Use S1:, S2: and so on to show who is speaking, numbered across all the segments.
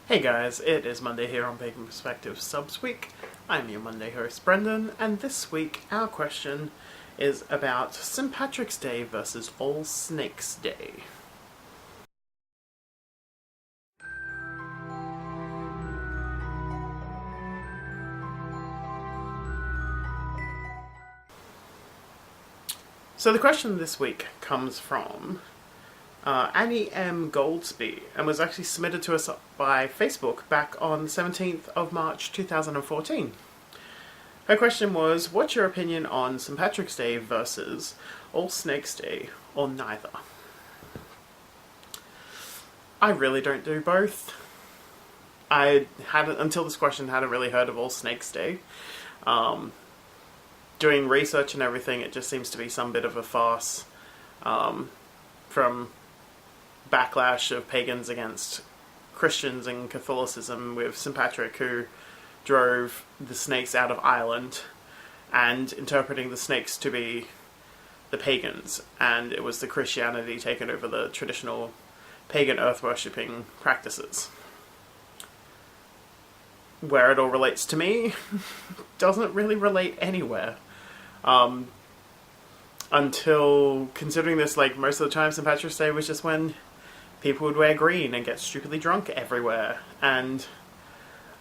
S1: Hey guys, it is Monday here on Pagan Perspective Subs Week. I'm your Monday host Brendan, and this week our question is about St. Patrick's Day versus All Snakes Day. So the question this week comes from Annie M-Goldsby and was actually submitted to us by Facebook back on 17th of March 2014. Her question was, what's your opinion on St. Patrick's Day versus All Snakes Day, or neither? I really don't do both. I hadn't, until this question, hadn't really heard of All Snakes Day. Doing research and everything, it just seems to be some bit of a farce from backlash of pagans against Christians and Catholicism, with St. Patrick, who drove the snakes out of Ireland and interpreting the snakes to be the pagans, and it was the Christianity taking over the traditional pagan earth worshipping practices. Where it all relates to me doesn't really relate anywhere. Until considering this, like, most of the time St. Patrick's Day was just when people would wear green and get stupidly drunk everywhere, and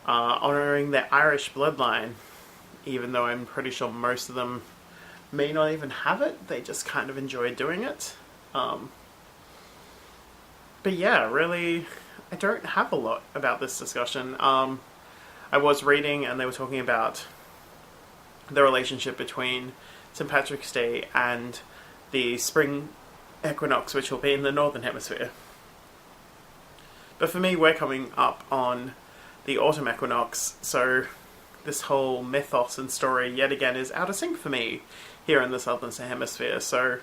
S1: honouring their Irish bloodline, even though I'm pretty sure most of them may not even have it, they just kind of enjoy doing it. But yeah, really, I don't have a lot about this discussion. I was reading and they were talking about the relationship between St. Patrick's Day and the spring equinox, which will be in the northern hemisphere. But for me, we're coming up on the autumn equinox, so this whole mythos and story yet again is out of sync for me here in the southern hemisphere, so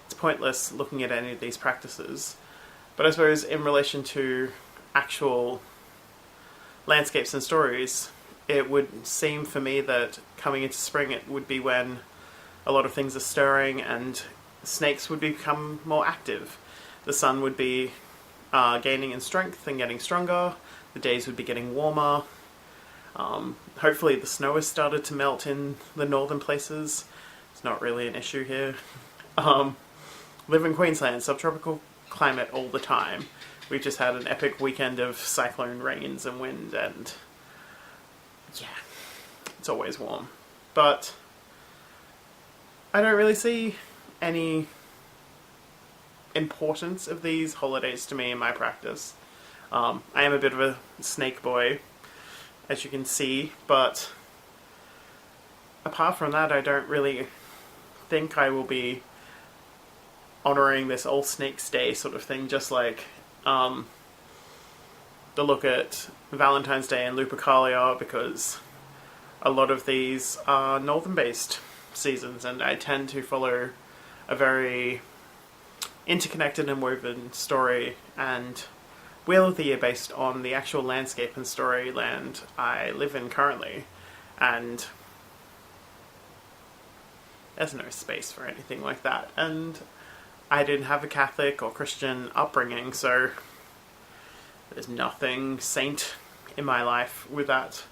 S1: it's pointless looking at any of these practices. But I suppose in relation to actual landscapes and stories, it would seem for me that coming into spring, it would be when a lot of things are stirring and snakes would become more active. The sun would be gaining in strength and getting stronger. The days would be getting warmer. Hopefully the snow has started to melt in the northern places. It's not really an issue here. Live in Queensland, subtropical climate all the time. We've just had an epic weekend of cyclone rains and wind, and yeah, it's always warm. But I don't really see any importance of these holidays to me in my practice. I am a bit of a snake boy, as you can see, but apart from that, I don't really think I will be honouring this All Snakes Day sort of thing, just like the look at Valentine's Day and Lupercalia, because a lot of these are northern-based seasons, and I tend to follow a very interconnected and woven story and wheel of the year based on the actual landscape and storyland I live in currently, and there's no space for anything like that. And I didn't have a Catholic or Christian upbringing, so there's nothing saint in my life with that.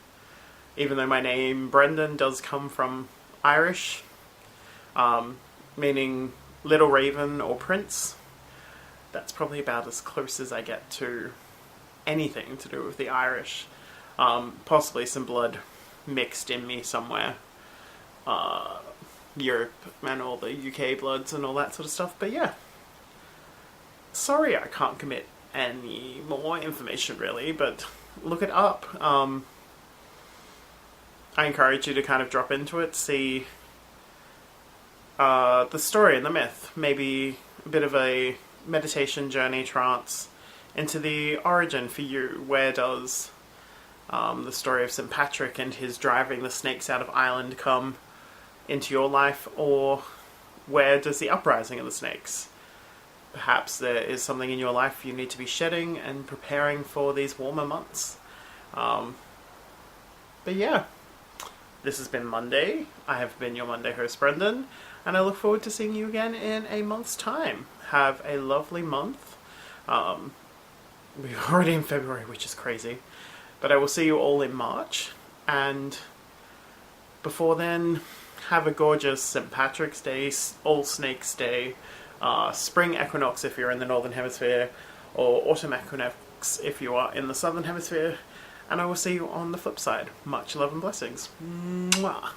S1: Even though my name Brendan does come from Irish, meaning little raven or prince, that's probably about as close as I get to anything to do with the Irish. Possibly some blood mixed in me somewhere. Europe and all the UK bloods and all that sort of stuff, but yeah. Sorry I can't commit any more information really, but look it up. I encourage you to kind of drop into it, see the story and the myth, maybe a bit of a meditation journey trance into the origin for you. Where does the story of St. Patrick and his driving the snakes out of Ireland come into your life, or where does the uprising of the snakes? Perhaps there is something in your life you need to be shedding and preparing for these warmer months. But yeah, this has been Monday. I have been your Monday host, Brendan, and I look forward to seeing you again in a month's time. Have a lovely month. we're already in February, which is crazy. But I will see you all in March, and before then, have a gorgeous St. Patrick's Day, All Snakes Day, Spring Equinox if you're in the Northern Hemisphere, or Autumn Equinox if you are in the Southern Hemisphere, and I will see you on the flip side. Much love and blessings. Mwah.